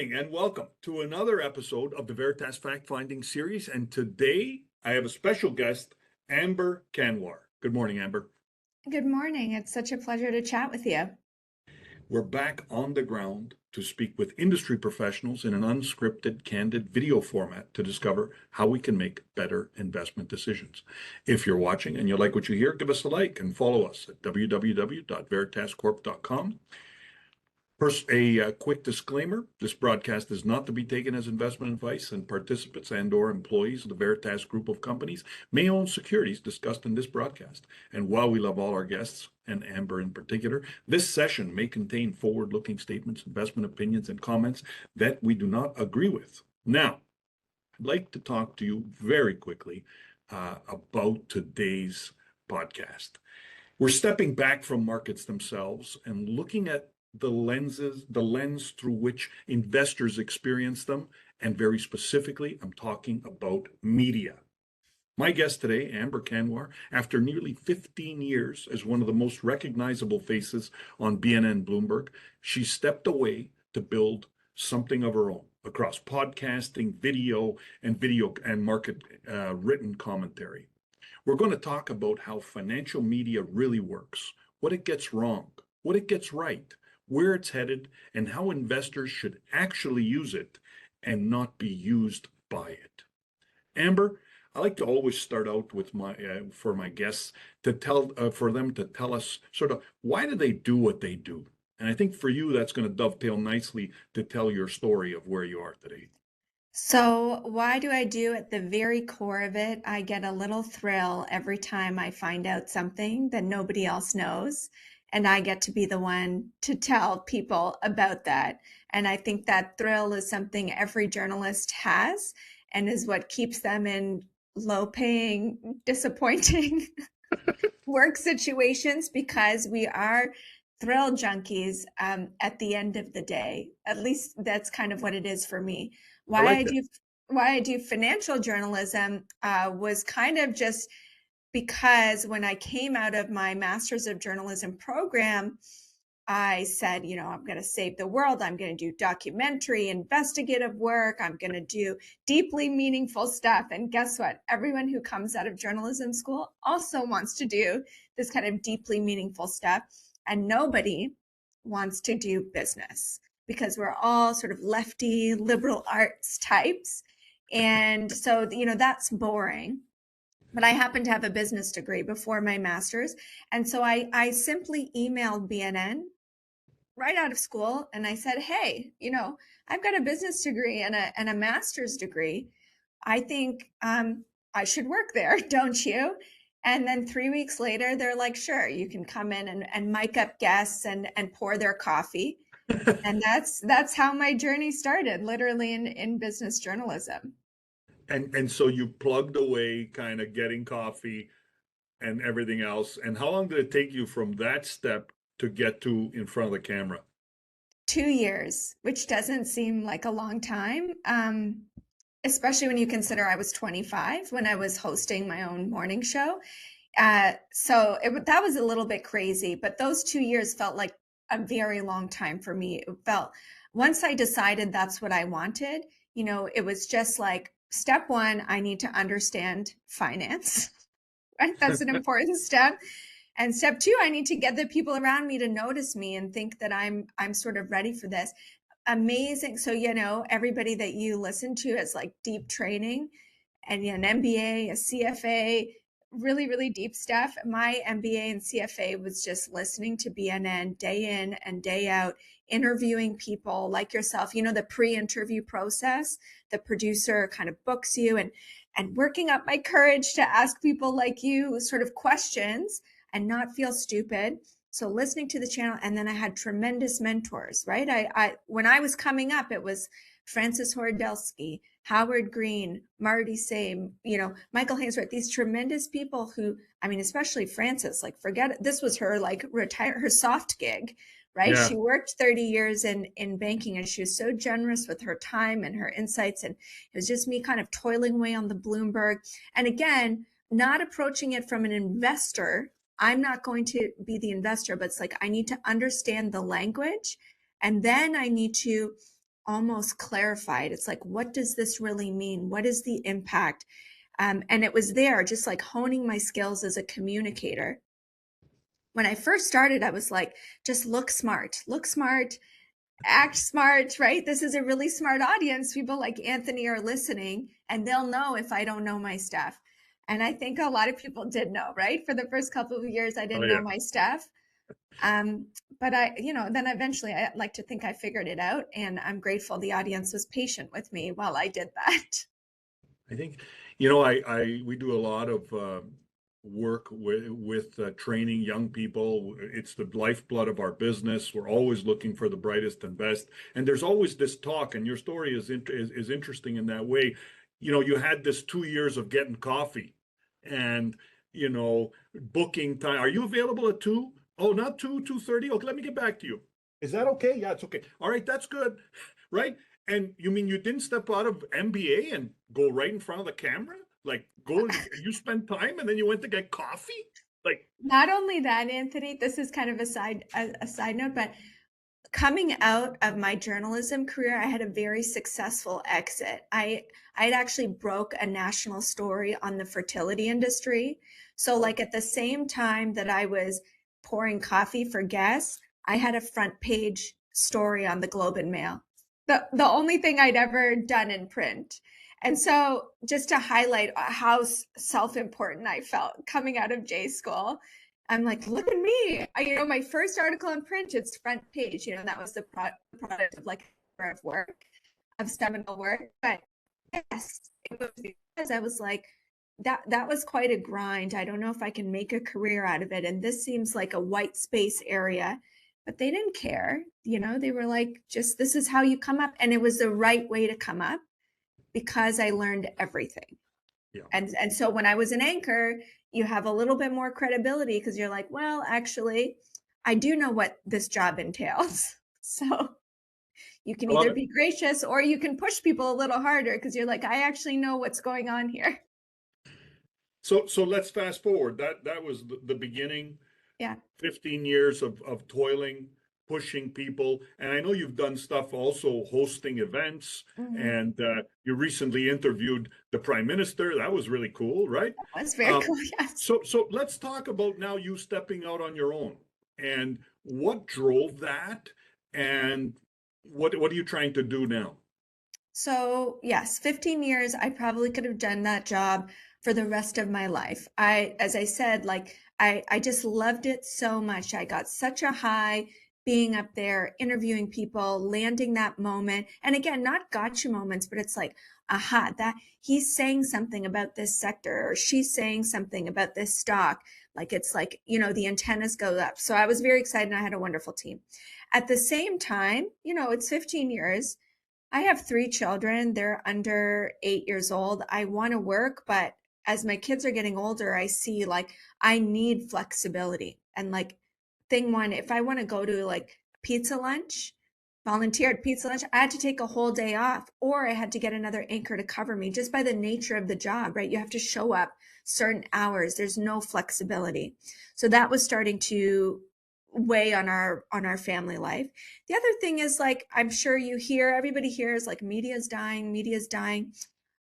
morning and welcome to another episode of the Veritas Fact Finding Series. And today I have a special guest, Amber Kanwar. Good morning, Amber. Good morning. It's such a pleasure to chat with you. We're back on the ground to speak with industry professionals in an unscripted, candid video format to discover how we can make better investment decisions. If you're watching and you like what you hear, give us a like and follow us at www.veritascorp.com. First, a quick disclaimer. This broadcast is not to be taken as investment advice, and participants and/or employees of the Veritas Group of companies may own securities discussed in this broadcast. And while we love all our guests, and Amber in particular, this session may contain forward-looking statements, investment opinions, and comments that we do not agree with. Now, I'd like to talk to you very quickly about today's podcast. We're stepping back from markets themselves and looking at the lens through which investors experience them. And very specifically, I'm talking about media. My guest today, Amber Kanwar, after nearly 15 years as one of the most recognizable faces on BNN Bloomberg, she stepped away to build something of her own across podcasting, video and market written commentary. We're going to talk about how financial media really works, what it gets wrong, what it gets right, where it's headed, and how investors should actually use it and not be used by it. Amber, I like to always start out with for my guests for them to tell us sort of why do they do what they do, and I think for you that's going to dovetail nicely to tell your story of where you are today. So, why do I do at the very core of it? I get a little thrill every time I find out something that nobody else knows. And I get to be the one to tell people about that. And I think that thrill is something every journalist has and is what keeps them in low paying, disappointing work situations, because we are thrill junkies at the end of the day. At least that's kind of what it is for me. I Why like I that. do why I do financial journalism was kind of just because when I came out of my Master's of Journalism program, I said, I'm going to save the world. I'm going to do documentary, investigative work. I'm going to do deeply meaningful stuff. And guess what? Everyone who comes out of journalism school also wants to do this kind of deeply meaningful stuff. And nobody wants to do business because we're all sort of lefty liberal arts types. And so, that's boring. But I happen to have a business degree before my master's. And so I simply emailed BNN right out of school and I said, hey, I've got a business degree and a master's degree. I think I should work there, don't you? And then 3 weeks later, they're like, sure, you can come in and mic up guests and pour their coffee. And that's how my journey started, literally in business journalism. And so you plugged away, kind of getting coffee and everything else. And how long did it take you from that step to get to in front of the camera? 2 years, which doesn't seem like a long time, especially when you consider I was 25 when I was hosting my own morning show. So that was a little bit crazy, but those 2 years felt like a very long time for me. It felt, once I decided that's what I wanted, it was just like, step one, I need to understand finance, right? That's an important step. And step two, I need to get the people around me to notice me and think that I'm sort of ready for this. Amazing. So, everybody that you listen to is like deep training and an MBA, a CFA, really, really deep stuff. My MBA and CFA was just listening to BNN day in and day out, interviewing people like yourself, the pre-interview process. The producer kind of books you and working up my courage to ask people like you sort of questions and not feel stupid. So listening to the channel, and then I had tremendous mentors, right? I when I was coming up, it was Francis Hordelsky, Howard Green, Marty Same, Michael Hainsworth, these tremendous people who, especially Francis, like forget it. This was her like her soft gig, right? Yeah. She worked 30 years in banking and she was so generous with her time and her insights. And it was just me kind of toiling away on the Bloomberg. And again, not approaching it from an investor. I'm not going to be the investor, but it's like, I need to understand the language. And then I need to almost clarified. It's like, what does this really mean? What is the impact? And it was there, just like honing my skills as a communicator. When I first started, I was like, just look smart, act smart, right? This is a really smart audience. People like Anthony are listening and they'll know if I don't know my stuff. And I think a lot of people did know, right? For the first couple of years, I Oh didn't know yeah. my stuff. But then eventually I like to think I figured it out, and I'm grateful the audience was patient with me while I did that. I think, we do a lot of work with training young people. It's the lifeblood of our business. We're always looking for the brightest and best, and there's always this talk. And your story is interesting in that way. You had this 2 years of getting coffee, and booking time. Are you available at 2? Oh, not 2:30. Okay, let me get back to you. Is that okay? Yeah, it's okay. All right, that's good. Right? And you mean you didn't step out of MBA and go right in front of the camera? Like you spent time and then you went to get coffee? Like, Not only that, Anthony, this is kind of a side note, but coming out of my journalism career, I had a very successful exit. I'd actually broke a national story on the fertility industry. So like at the same time that I was pouring coffee for guests, I had a front page story on the Globe and Mail. The only thing I'd ever done in print. And so just to highlight how self-important I felt coming out of J school, I'm like, look at me. My first article in print, it's front page, that was the product of like of work, of seminal work. But yes, it was because I was like, that was quite a grind. I don't know if I can make a career out of it. And this seems like a white space area, but they didn't care. They were like, just this is how you come up. And it was the right way to come up because I learned everything. yeah. And so when I was an anchor, you have a little bit more credibility because you're like, well, actually, I do know what this job entails. So you can I love either it. be gracious or you can push people a little harder because you're like, I actually know what's going on here. So let's fast forward. That was the beginning. Yeah. 15 years of toiling, pushing people. And I know you've done stuff also hosting events, Mm-hmm. and you recently interviewed the Prime Minister. That was really cool, right? That's very Um, cool. Yes. so let's talk about now you stepping out on your own and what drove that, and what are you trying to do now? So, yes, 15 years, I probably could have done that job for the rest of my life. As I said, like, I just loved it so much. I got such a high being up there, interviewing people, landing that moment. And again, not gotcha moments, but it's like, aha, that he's saying something about this sector or she's saying something about this stock. Like, it's like, the antennas go up. So I was very excited and I had a wonderful team. At the same time, it's 15 years. I have 3 children. They're under 8 years old. I want to work, but as my kids are getting older, I see like I need flexibility. And like thing one, if I want to go to like pizza lunch, volunteered pizza lunch, I had to take a whole day off, or I had to get another anchor to cover me just by the nature of the job, right? You have to show up certain hours. There's no flexibility. So that was starting to weigh on our family life. The other thing is, like, I'm sure everybody hears like media's dying.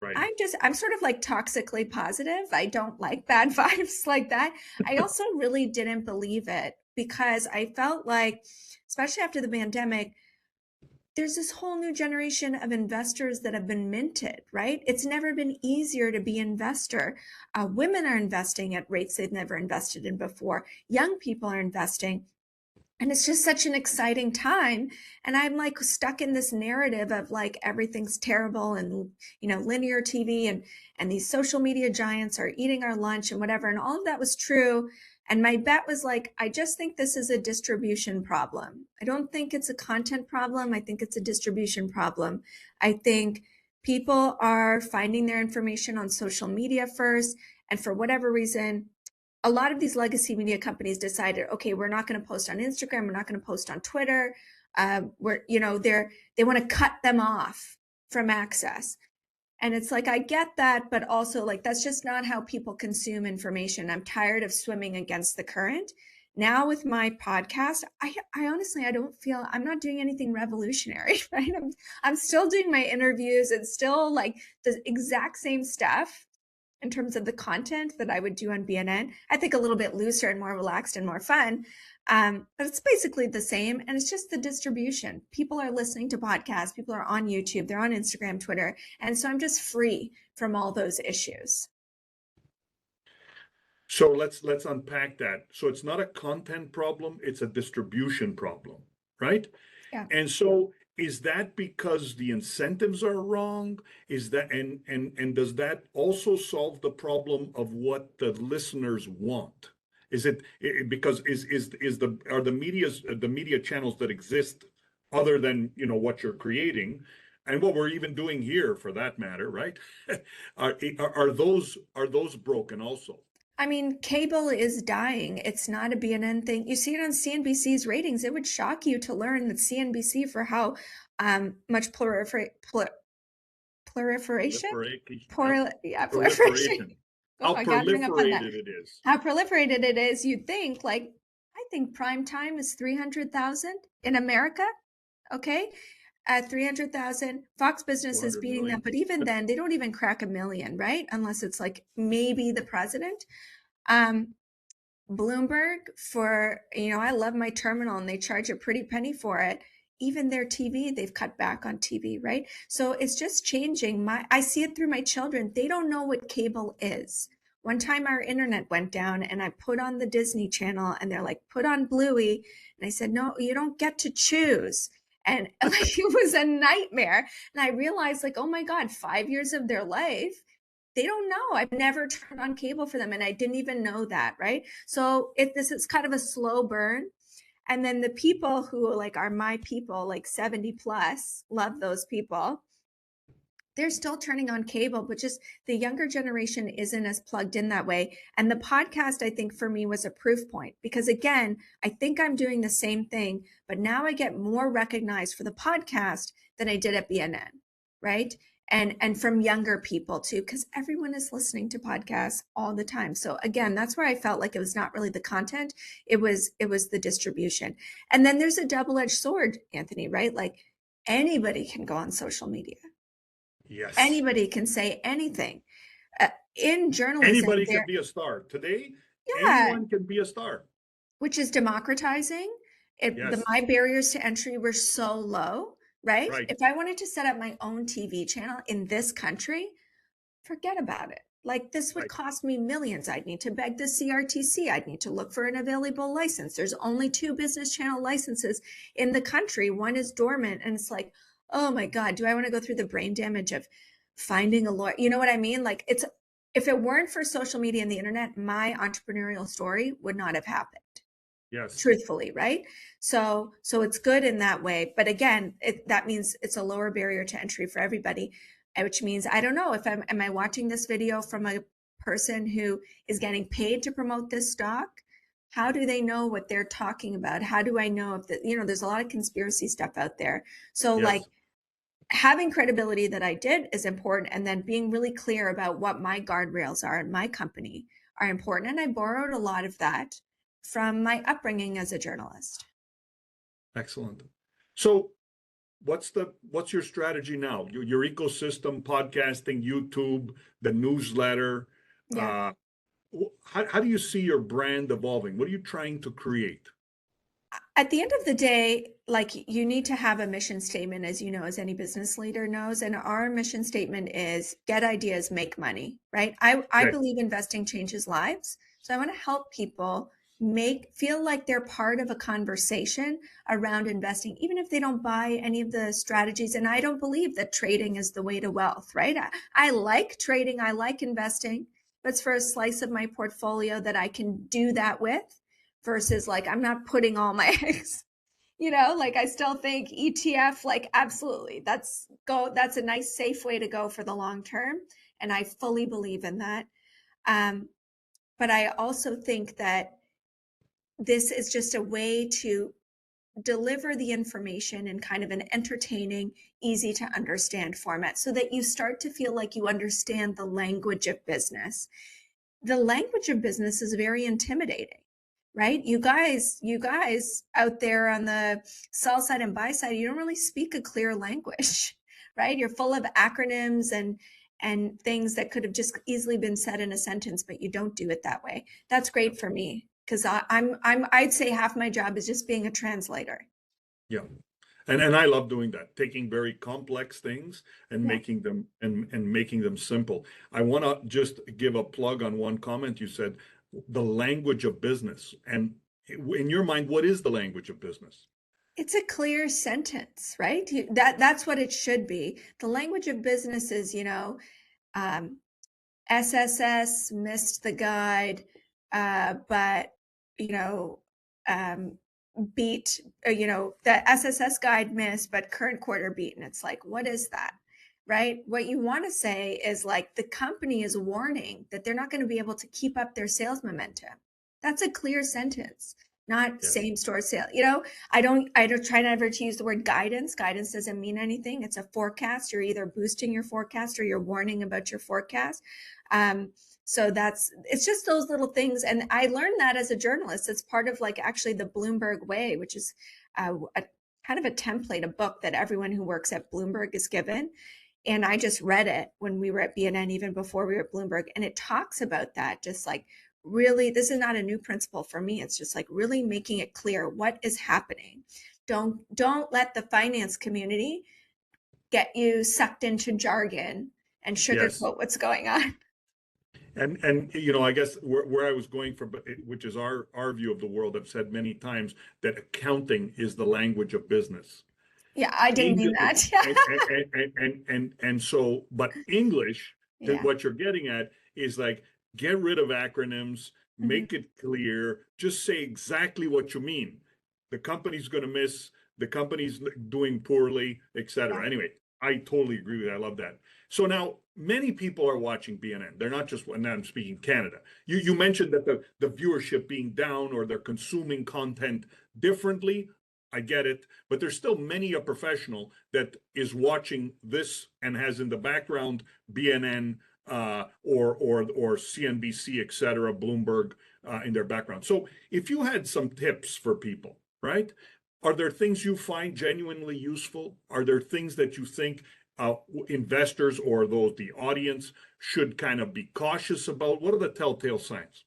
Right. I'm sort of like toxically positive. I don't like bad vibes like that. I also really didn't believe it because I felt like, especially after the pandemic, there's this whole new generation of investors that have been minted, right? It's never been easier to be an investor. Women are investing at rates they've never invested in before. Young people are investing. And it's just such an exciting time. And I'm like stuck in this narrative of like everything's terrible and, linear TV and these social media giants are eating our lunch and whatever. And all of that was true. And my bet was like, I just think this is a distribution problem. I don't think it's a content problem. I think it's a distribution problem. I think people are finding their information on social media first. And for whatever reason, a lot of these legacy media companies decided, okay, we're not going to post on Instagram, we're not going to post on Twitter. They want to cut them off from access. And it's like, I get that, but also like, that's just not how people consume information. I'm tired of swimming against the current. Now with my podcast, I honestly, I don't feel I'm not doing anything revolutionary, right? I'm still doing my interviews. It's still like the exact same stuff in terms of the content that I would do on BNN. I think a little bit looser and more relaxed and more fun. But it's basically the same. And it's just the distribution. People are listening to podcasts. People are on YouTube. They're on Instagram, Twitter. And so I'm just free from all those issues. So let's unpack that. So it's not a content problem, it's a distribution problem, right? Yeah. And so is that because the incentives are wrong? Is that and does that also solve the problem of what the listeners want? Is it because is the are the media channels that exist other than what you're creating and what we're even doing here for that matter, right? Are those broken also? I mean, cable is dying. It's not a BNN thing. You see it on CNBC's ratings. It would shock you to learn that CNBC, for how much proliferation, Yep. yeah, proliferation. Proliferation. Oh How my God, bring up on that. proliferated it is. How proliferated it is. You'd think, like, I think prime time is 300,000 in America. Okay. At 300,000, Fox Business is 400 beating them. million. But even then, they don't even crack a million, right? Unless it's like maybe the president. Um, Bloomberg, for, I love my terminal and they charge a pretty penny for it. Even their TV, they've cut back on TV, right? So it's just changing. I see it through my children. They don't know what cable is. One time our internet went down and I put on the Disney Channel and they're like, put on Bluey. And I said, no, you don't get to choose. And like, it was a nightmare. And I realized, like, oh my God, 5 years of their life, they don't know. I've never turned on cable for them and I didn't even know that, right? So this is kind of a slow burn. And then the people who like are my people, like 70 plus, love those people. They're still turning on cable, but just the younger generation isn't as plugged in that way. And the podcast, I think, for me was a proof point because, again, I think I'm doing the same thing, but now I get more recognized for the podcast than I did at BNN, right? And from younger people too, because everyone is listening to podcasts all the time. So again, that's where I felt like it was not really the content, it was the distribution. And then there's a double-edged sword, Anthony, right? Like anybody can go on social media. Yes. Anybody can say anything. In journalism, Anybody can be a star. Today, yeah, anyone can be a star. which is democratizing. Yes. My barriers to entry were so low, right? Right. If I wanted to set up my own TV channel in this country, forget about it. Like this would Right. cost me millions. I'd need to beg the CRTC. I'd need to look for an available license. There's only 2 business channel licenses in the country. One is dormant. And it's like, oh my God, do I want to go through the brain damage of finding a lawyer? You know what I mean? Like if it weren't for social media and the internet, my entrepreneurial story would not have happened. Yes. Truthfully, right? So it's good in that way. But again, that means it's a lower barrier to entry for everybody, which means I don't know if am I watching this video from a person who is getting paid to promote this stock? How do they know what they're talking about? How do I know if there's a lot of conspiracy stuff out there. So like having credibility that I did is important. And then being really clear about what my guardrails are in my company are important. And I borrowed a lot of that from my upbringing as a journalist. Excellent. So what's your strategy now? Your ecosystem, podcasting, YouTube, the newsletter. Yeah. How do you see your brand evolving? What are you trying to create? At the end of the day, like you need to have a mission statement, as you know, as any business leader knows. And our mission statement is get ideas, make money, right? I believe investing changes lives. So I want to help people feel like they're part of a conversation around investing, even if they don't buy any of the strategies. And I don't believe that trading is the way to wealth, right? I like trading, I like investing, but it's for a slice of my portfolio that I can do that with versus like, I'm not putting all my eggs, like I still think ETF, like absolutely, that's a nice, safe way to go for the long term. And I fully believe in that. But I also think that this is just a way to deliver the information in kind of an entertaining, easy to understand format so that you start to feel like you understand the language of business. The language of business is very intimidating. right? You guys out there on the sell side and buy side, you don't really speak a clear language, right? You're full of acronyms and things that could have just easily been said in a sentence, but you don't do it that way. That's great for me because I'd say half my job is just being a translator. Yeah. And I love doing that, taking very complex things and Yeah. making them and making them simple. I want to just give a plug on one comment you said, the language of business. And in your mind, what is the language of business? It's a clear sentence, right? That's what it should be. The language of business is, um, SSS missed the guide, but you know, um, beat. The SSS guide missed, but current quarter beat. And it's like, what is that, right? What you want to say is like the company is warning that they're not going to be able to keep up their sales momentum. That's a clear sentence, not Yes. same store sale. I don't try never to use the word guidance. Guidance doesn't mean anything. It's a forecast. You're either boosting your forecast or you're warning about your forecast. So it's just those little things. And I learned that as a journalist. It's part of like actually the Bloomberg way, which is a kind of a template, a book that everyone who works at Bloomberg is given. And I just read it when we were at BNN, even before we were at Bloomberg. And it talks about that, just like really, this is not a new principle for me. It's just like really making it clear what is happening. Don't let the finance community get you sucked into jargon and Yes. sugarcoat what's going on. And I guess where I was going from, which is our view of the world, I've said many times that accounting is the language of business. Yeah, I didn't mean English, that. and so, but English, Yeah. what you're getting at is like, get rid of acronyms, Mhm. make it clear, just say exactly what you mean. The company's going to miss, the company's doing poorly, Yeah. etc. Anyway, I totally agree with that. I love that. So now many people are watching BNN. They're not just, and now I'm speaking Canada. You mentioned that the viewership being down or they're consuming content differently. I get it, but there's still many a professional that is watching this and has in the background BNN or CNBC, et cetera, Bloomberg in their background. So if you had some tips for people, right? Are there things you find genuinely useful? Are there things that you think investors or the audience should kind of be cautious about? What are the telltale signs?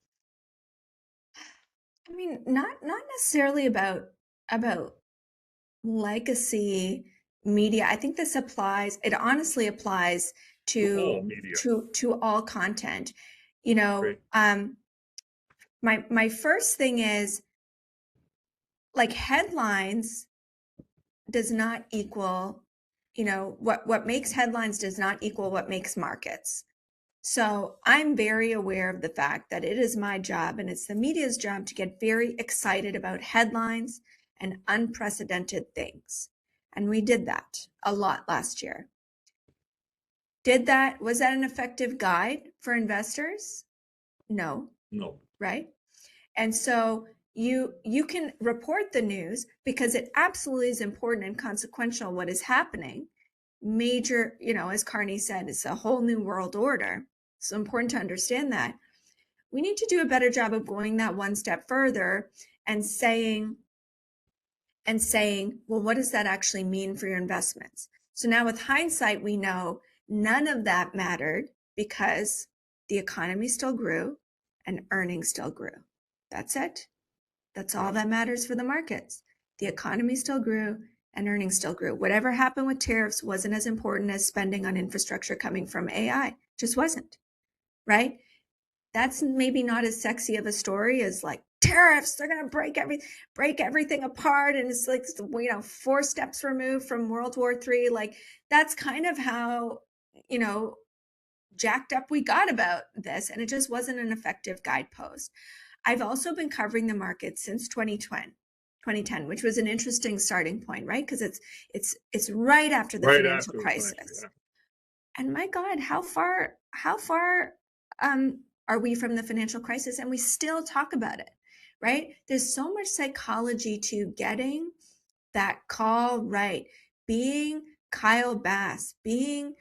I mean, not necessarily about legacy media. I think it honestly applies To to all media. to all content. You know, Great. my first thing is like headlines does not equal, what makes headlines does not equal what makes markets. So I'm very aware of the fact that it is my job and it's the media's job to get very excited about headlines and unprecedented things. And we did that a lot last year. Was that an effective guide for investors? No, No. right? And so you can report the news because it absolutely is important and consequential what is happening. Major, as Carney said, it's a whole new world order. So important to understand that. We need to do a better job of going that one step further and saying, well, what does that actually mean for your investments? So now with hindsight, we know none of that mattered because the economy still grew and earnings still grew. That's it. That's all that matters for the markets. The economy still grew and earnings still grew. Whatever happened with tariffs wasn't as important as spending on infrastructure coming from AI. Just wasn't, right? That's maybe not as sexy of a story as like tariffs. They're going to break everything apart, and it's like 4 steps removed from World War III. Like that's kind of how jacked up we got about this, and it just wasn't an effective guidepost. I've also been covering the market since 2010, which was an interesting starting point, right? Because it's right after the Right financial after the financial, crisis. yeah. And my God, how far are we from the financial crisis? And we still talk about it, right? There's so much psychology to getting that call right, being Kyle Bass, being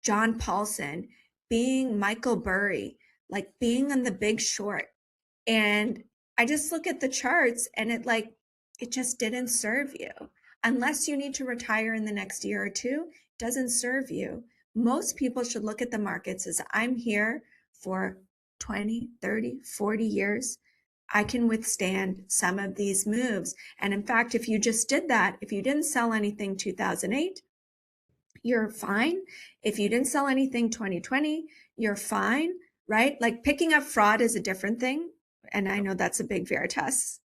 John Paulson, being Michael Burry, like being on The Big Short. And I just look at the charts and it just didn't serve you. Unless you need to retire in the next year or two, it doesn't serve you. Most people should look at the markets as I'm here for 20, 30, 40 years. I can withstand some of these moves. And in fact, if you just did that, if you didn't sell anything 2008, you're fine. If you didn't sell anything 2020, you're fine, right? Like picking up fraud is a different thing. And I know that's a big Veritas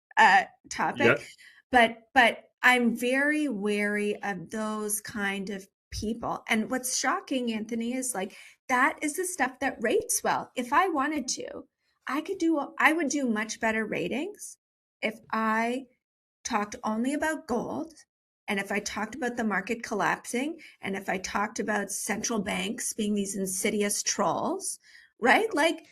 topic, but I'm very wary of those kind of people. And what's shocking, Anthony, is like that is the stuff that rates well. If I wanted to, I would do much better ratings if I talked only about gold, and if I talked about the market collapsing, and if I talked about central banks being these insidious trolls, right? Like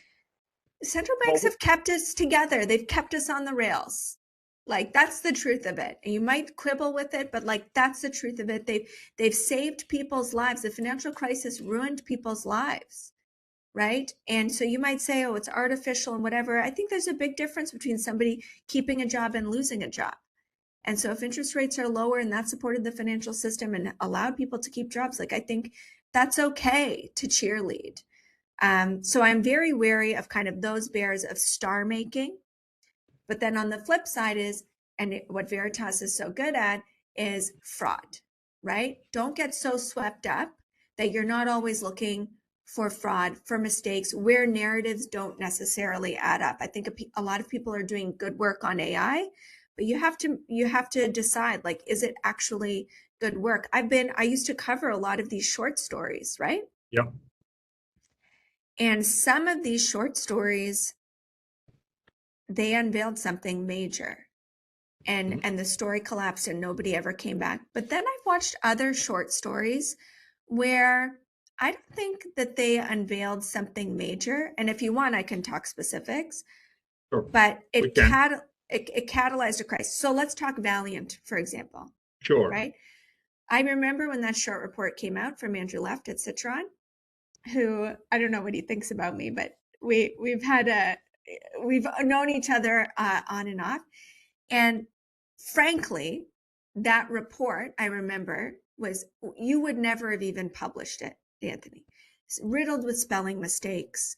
central banks have kept us together. They've kept us on the rails. Like that's the truth of it. And you might quibble with it, but like that's the truth of it. They've saved people's lives. The financial crisis ruined people's lives, right? And so you might say, oh, it's artificial and whatever. I think there's a big difference between somebody keeping a job and losing a job. And so if interest rates are lower and that supported the financial system and allowed people to keep jobs, like I think that's okay to cheerlead. So I'm very wary of kind of those bears of star making. But then on the flip side is, and what Veritas is so good at is fraud, right? Don't get so swept up that you're not always looking for fraud, for mistakes, where narratives don't necessarily add up. I think a lot of people are doing good work on AI, but you have to decide, like, is it actually good work? I used to cover a lot of these short stories, right? Yep. And some of these short stories, they unveiled something major, and the story collapsed and nobody ever came back. But then I've watched other short stories where I don't think that they unveiled something major. And if you want, I can talk specifics. Sure. But it catalyzed a crisis. So let's talk Valiant, for example. Sure. Right. I remember when that short report came out from Andrew Left at Citron, who I don't know what he thinks about me, but we've known each other on and off. And frankly, that report, I remember, you would never have even published it, Anthony. It's riddled with spelling mistakes,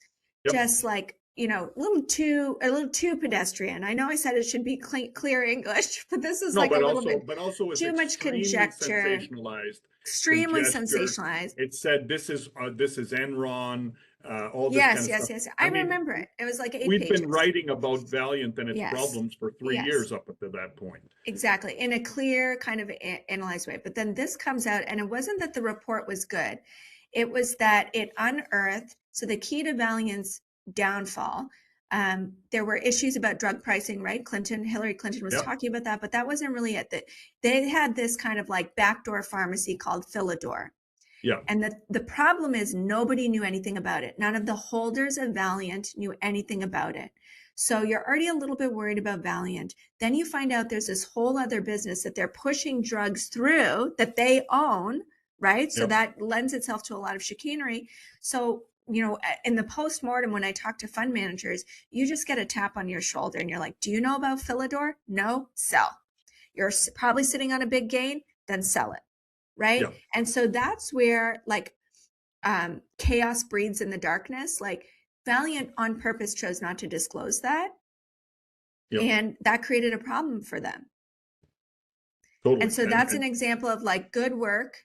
just like, a little too pedestrian. I know I said it should be clear English, but this is too much conjecture. Sensationalized. Extremely sensationalized. It said this is Enron. All this yes. stuff. I remember it. It was like 8 we've pages. been writing about Valiant and its problems for 3 years up until that point. Exactly, in a clear kind of analyzed way. But then this comes out, and it wasn't that the report was good. It was that it unearthed, so the key to Valiant's downfall, there were issues about drug pricing, right? Hillary Clinton was talking about that, but that wasn't really it. They had this kind of like backdoor pharmacy called Philidor. Yeah. And the problem is nobody knew anything about it. None of the holders of Valiant knew anything about it. So you're already a little bit worried about Valiant. Then you find out there's this whole other business that they're pushing drugs through that they own, right? So that lends itself to a lot of chicanery. So, in the post-mortem, when I talk to fund managers, you just get a tap on your shoulder and you're like, do you know about Philidor? No, sell. You're probably sitting on a big gain, then sell it. Right. Yeah. And so that's where chaos breeds in the darkness. Like Valiant on purpose chose not to disclose that. Yep. And that created a problem for them. Totally. And so that's an example of like good work,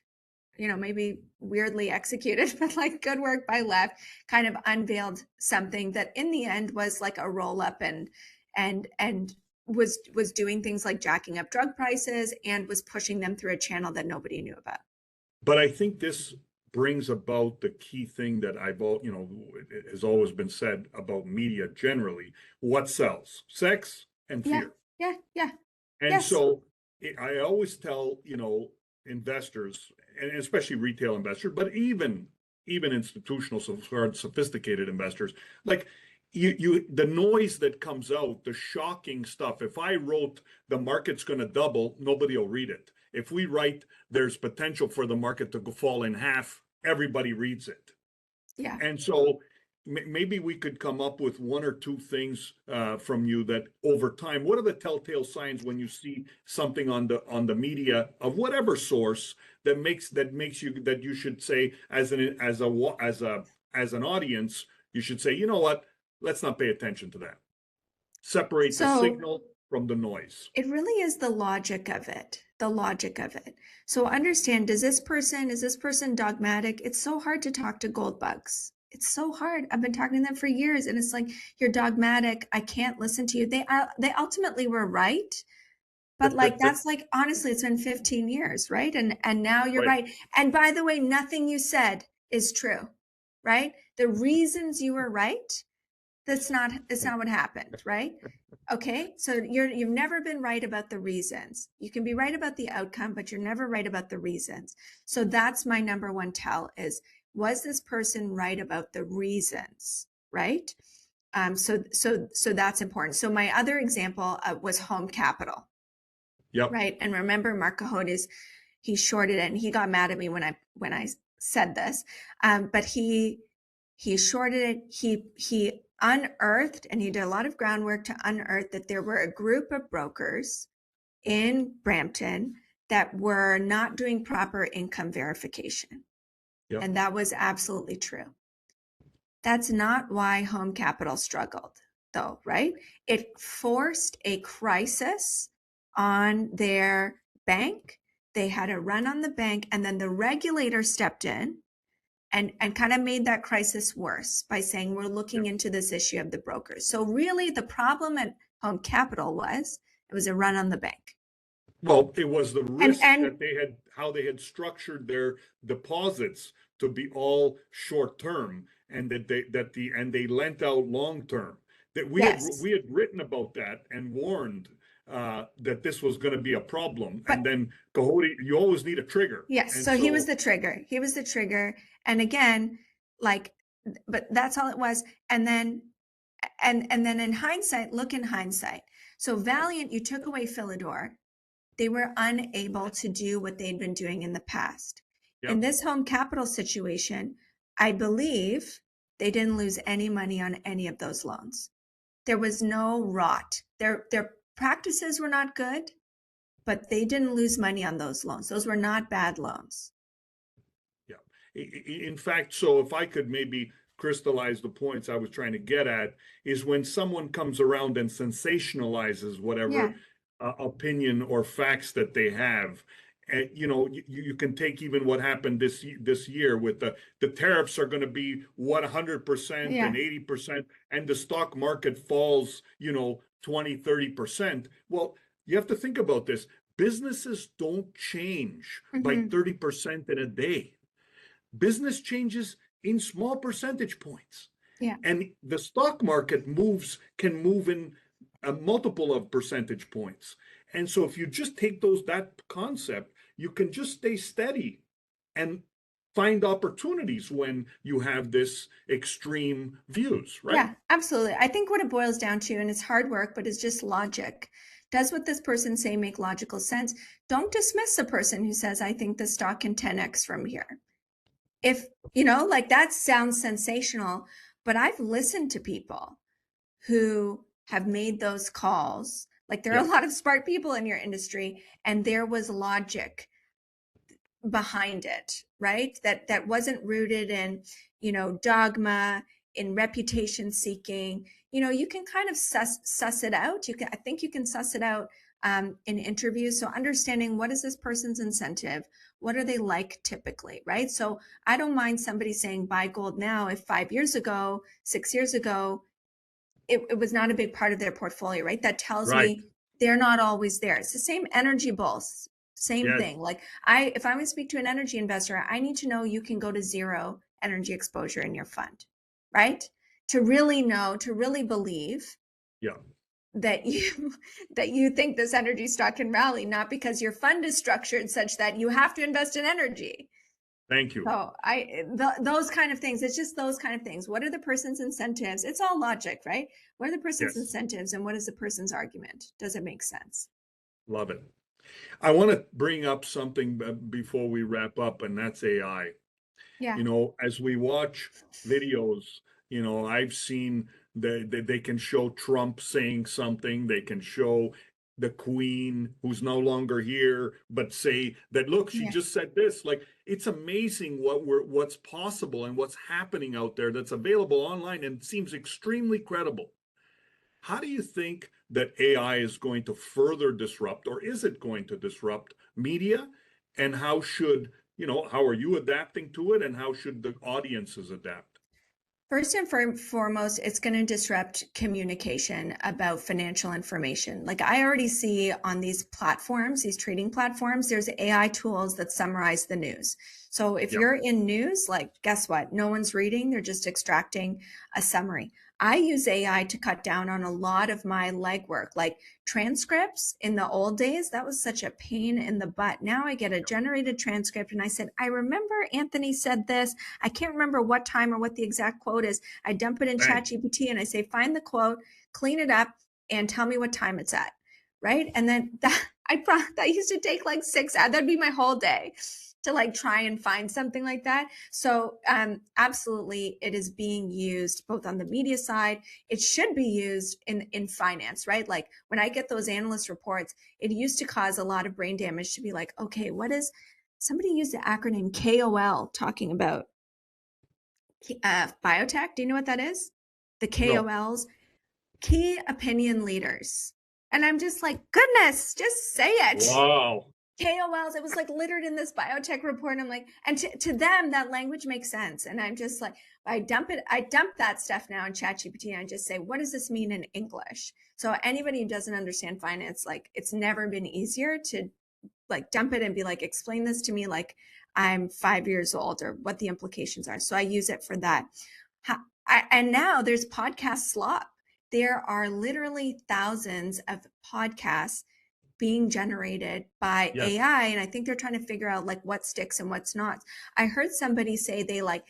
maybe weirdly executed, but like good work by Left kind of unveiled something that in the end was like a roll up and was doing things like jacking up drug prices and was pushing them through a channel that nobody knew about. But I think this brings about the key thing that it has always been said about media generally: what sells? Sex and fear. Yeah. And so I always tell investors, and especially retail investors, but even institutional, sophisticated investors, like. The noise that comes out, the shocking stuff. If I wrote the market's going to double, nobody will read it. If we write there's potential for the market to fall in half, everybody reads it. Yeah. And so maybe we could come up with one or two things from you that over time, what are the telltale signs when you see something on the media of whatever source that makes you that you should say as an audience, you should say, you know what, let's not pay attention to that. Separate the So signal from the noise. it really is the logic of it, the logic of it. So understand, is this person dogmatic? It's so hard to talk to gold bugs. It's so hard. I've been talking to them for years, and it's like, you're dogmatic. I can't listen to you. They ultimately were right, but like that's like, honestly, it's been 15 years, right? And now you're right. And by the way, nothing you said is true, right? The reasons you were right, it's not what happened, right? Okay, so you've never been right about the reasons. You can be right about the outcome, but you're never right about the reasons. So that's my number one tell is, was this person right about the reasons, right? So that's important. So my other example was Home Capital. Yep. Right. And remember, Mark Cohodes, he shorted it, and he got mad at me when I said this. But he shorted it. He unearthed, and he did a lot of groundwork to unearth that there were a group of brokers in Brampton that were not doing proper income verification. Yep. And that was absolutely true. That's not why Home Capital struggled, though, right? It forced a crisis on their bank. They had a run on the bank, and then the regulator stepped in and kind of made that crisis worse by saying, we're looking into this issue of the brokers. So really the problem at Home Capital was it was a run on the bank. Well, it was the risk And that they had, how they had structured their deposits to be all short term, and they lent out long term. That we had written about that and warned that this was going to be a problem. And then Cohodes, you always need a trigger. Yes, so he was the trigger. He was the trigger. And again, like, but that's all it was. And then in hindsight, look in hindsight. So Valiant, you took away Philidor. They were unable to do what they'd been doing in the past. Yep. In this Home Capital situation, I believe they didn't lose any money on any of those loans. There was no rot. Their practices were not good, but they didn't lose money on those loans. Those were not bad loans. Yeah. In fact, so if I could maybe crystallize the points I was trying to get at, is when someone comes around and sensationalizes whatever opinion or facts that they have. And you can take even what happened this year with the tariffs are going to be 100% and 80%, and the stock market falls 20-30%. Well, you have to think about this. Businesses don't change by 30% in a day. Business changes in small percentage points. Yeah. And the stock market can move in a multiple of percentage points. And so if you just take that concept, you can just stay steady and find opportunities when you have this extreme views, right? Yeah, absolutely. I think what it boils down to, and it's hard work, but it's just logic. Does what this person say make logical sense? Don't dismiss a person who says, I think the stock can 10x from here. If, like that sounds sensational, but I've listened to people who have made those calls. Like there are a lot of smart people in your industry, and there was logic behind it, right? That wasn't rooted in, dogma, in reputation seeking. You can kind of suss it out. I think you can suss it out in interviews. So understanding, what is this person's incentive? What are they like typically, right? So I don't mind somebody saying buy gold now if 5 years ago, 6 years ago, it was not a big part of their portfolio, right? That tells me they're not always there. It's the same energy bulls, same thing. Like if I would speak to an energy investor, I need to know you can go to zero energy exposure in your fund, right? To really know, to really believe that you think this energy stock can rally, not because your fund is structured such that you have to invest in energy. Thank you. So those kind of things, it's just those kind of things. What are the person's incentives? It's all logic, right? What are the person's incentives, and what is the person's argument? Does it make sense? Love it. I want to bring up something before we wrap up, and that's AI. Yeah. As we watch videos, I've seen they can show Trump saying something, they can show the Queen who's no longer here, but say that, look, she Yeah. just said this. Like, it's amazing what's possible and what's happening out there that's available online and seems extremely credible. How do you think that AI is going to further disrupt, or is it going to disrupt media? And how are you adapting to it? And how should the audiences adapt? First and foremost, it's going to disrupt communication about financial information. Like I already see on these platforms, these trading platforms, there's AI tools that summarize the news. So if Yep. you're in news, like guess what? No one's reading, they're just extracting a summary. I use AI to cut down on a lot of my legwork, like transcripts in the old days. That was such a pain in the butt. Now I get a generated transcript and I said, I remember Anthony said this. I can't remember what time or what the exact quote is. I dump it in Bang. ChatGPT and I say, find the quote, clean it up, and tell me what time it's at. Right. And then that used to take like 6 hours. That'd be my whole day to like try and find something like that. So absolutely, it is being used both on the media side. It should be used in finance, right? Like when I get those analyst reports, it used to cause a lot of brain damage to be like, okay, what is, somebody used the acronym KOL talking about biotech. Do you know what that is? The No. KOLs, key opinion leaders. And I'm just like, goodness, just say it. Wow. KOLs, it was like littered in this biotech report. And I'm like, and to them, that language makes sense. And I'm just like, I dump that stuff now in ChatGPT and I just say, what does this mean in English? So anybody who doesn't understand finance, like it's never been easier to like dump it and be like, explain this to me like I'm 5 years old or what the implications are. So I use it for that. And now there's podcast slop. There are literally thousands of podcasts being generated by Yes. AI. And I think they're trying to figure out like what sticks and what's not. I heard somebody say they like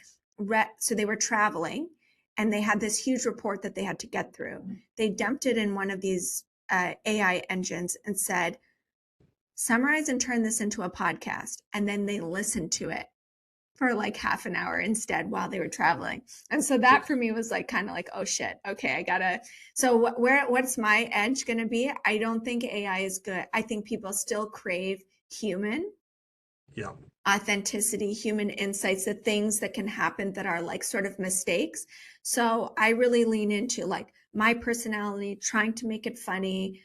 so they were traveling and they had this huge report that they had to get through. They dumped it in one of these AI engines and said, summarize and turn this into a podcast. And then they listened to it for like half an hour instead while they were traveling. And so that for me was like kind of like, oh shit, okay, I gotta. So what's my edge gonna be? I don't think AI is good. I think people still crave human Yeah. authenticity, human insights, the things that can happen that are like sort of mistakes. So I really lean into like my personality, trying to make it funny,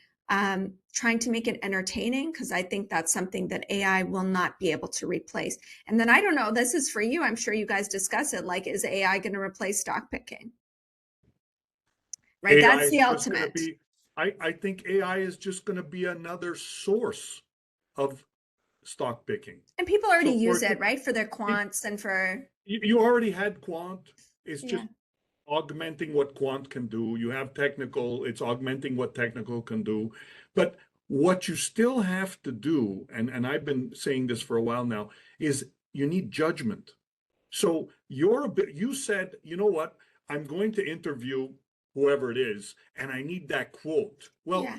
trying to make it entertaining, because I think that's something that AI will not be able to replace. And then I don't know, this is for you. I'm sure you guys discuss it. Like, is AI going to replace stock picking? Right? AI That's is the just going to ultimate. be, I think AI is just going to be another source of stock picking. And people already So use it, right? For their it, quants and for, you already had quant. It's yeah, just augmenting what quant can do. You have technical, it's augmenting what technical can do. But what you still have to do, and I've been saying this for a while now, is you need judgment. So you said, you know what, I'm going to interview whoever it is, and I need that quote. Well, yeah,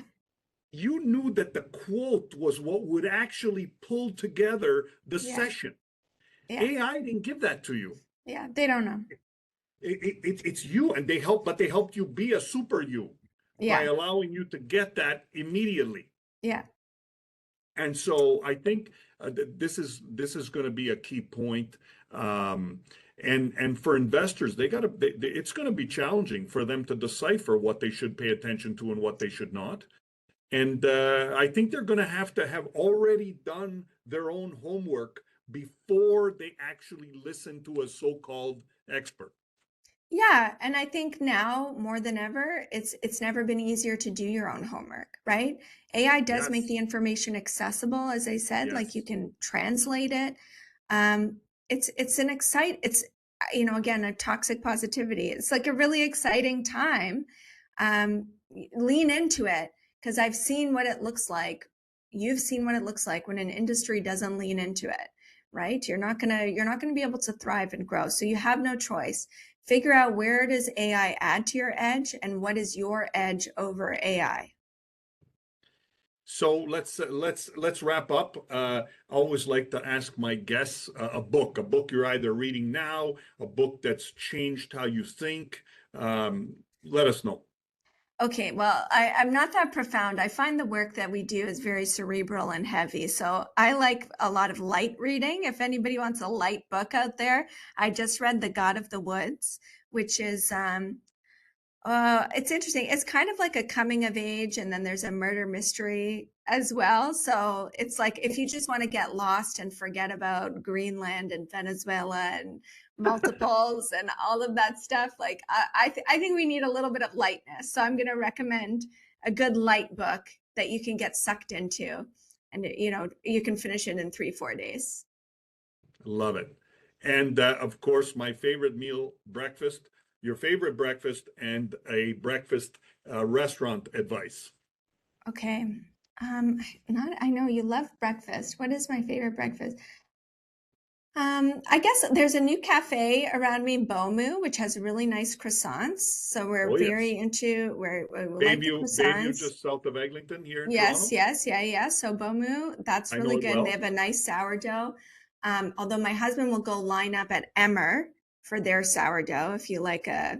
you knew that the quote was what would actually pull together the yeah, session. yeah, AI didn't give that to you. yeah. They don't know. It's you, and they helped you be a super you by Yeah, allowing you to get that immediately. yeah. And so I think this is going to be a key point. Um, and for investors, it's going to be challenging for them to decipher what they should pay attention to and what they should not. And I think they're going to have already done their own homework before they actually listen to a so-called expert. Yeah, and I think now more than ever, it's never been easier to do your own homework, right? AI does make Yes, the information accessible, as I said, like you yes. can translate it. It's an it's again a toxic positivity. It's like a really exciting time. Um, Lean into it because I've seen what it looks like. You've seen what it looks like when an industry doesn't lean into it, right? You're not gonna be able to thrive and grow. So you have no choice. Figure out where does AI add to your edge and what is your edge over AI. So let's wrap up. I always like to ask my guests a book you're either reading now, a book that's changed how you think. Let us know. Okay, well, I'm not that profound. I find the work that we do is very cerebral and heavy. So I like a lot of light reading. If anybody wants a light book out there, I just read The God of the Woods, which is it's interesting. It's kind of like a coming of age, and then there's a murder mystery as well. So it's like if you just want to get lost and forget about Greenland and Venezuela and multiples and all of that stuff, like I think we need a little bit of lightness. So I'm going to recommend a good light book that you can get sucked into, and you can finish it in 3-4 days. Love it. And of course, my favorite meal, breakfast, your favorite breakfast, and a breakfast restaurant advice. Okay. Not I know you love breakfast. What is my favorite breakfast? I guess there's a new cafe around me, Bomu, which has really nice croissants. So we're Oh, very yes. into we like the Bayview, croissants. just south of Eglinton here in Yes, Toronto. yes, yeah, yeah. So Bomu, that's I really know it good. And they well. have a nice sourdough. Although my husband will go line up at Emmer for their sourdough if you like a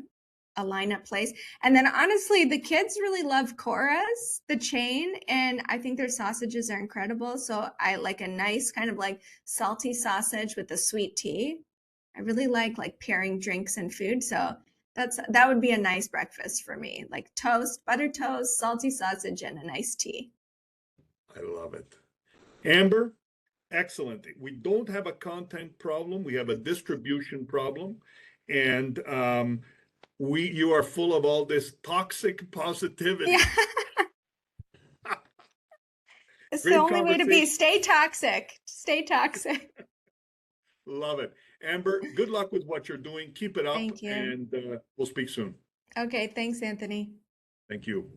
lineup place. And then honestly, the kids really love Cora's, the chain, and I think their sausages are incredible. So I like a nice kind of like salty sausage with a sweet tea. I really like pairing drinks and food. So that would be a nice breakfast for me. Like toast, butter toast, salty sausage, and a nice tea. I love it. Amber, excellent. We don't have a content problem. We have a distribution problem. And you are full of all this toxic Yeah. positivity. It's the Great only way to be. conversation. Stay toxic. Stay toxic. Love it. Amber, good luck with what you're doing. Keep it up, Thank you. and we'll speak soon. Okay, thanks, Anthony. Thank you.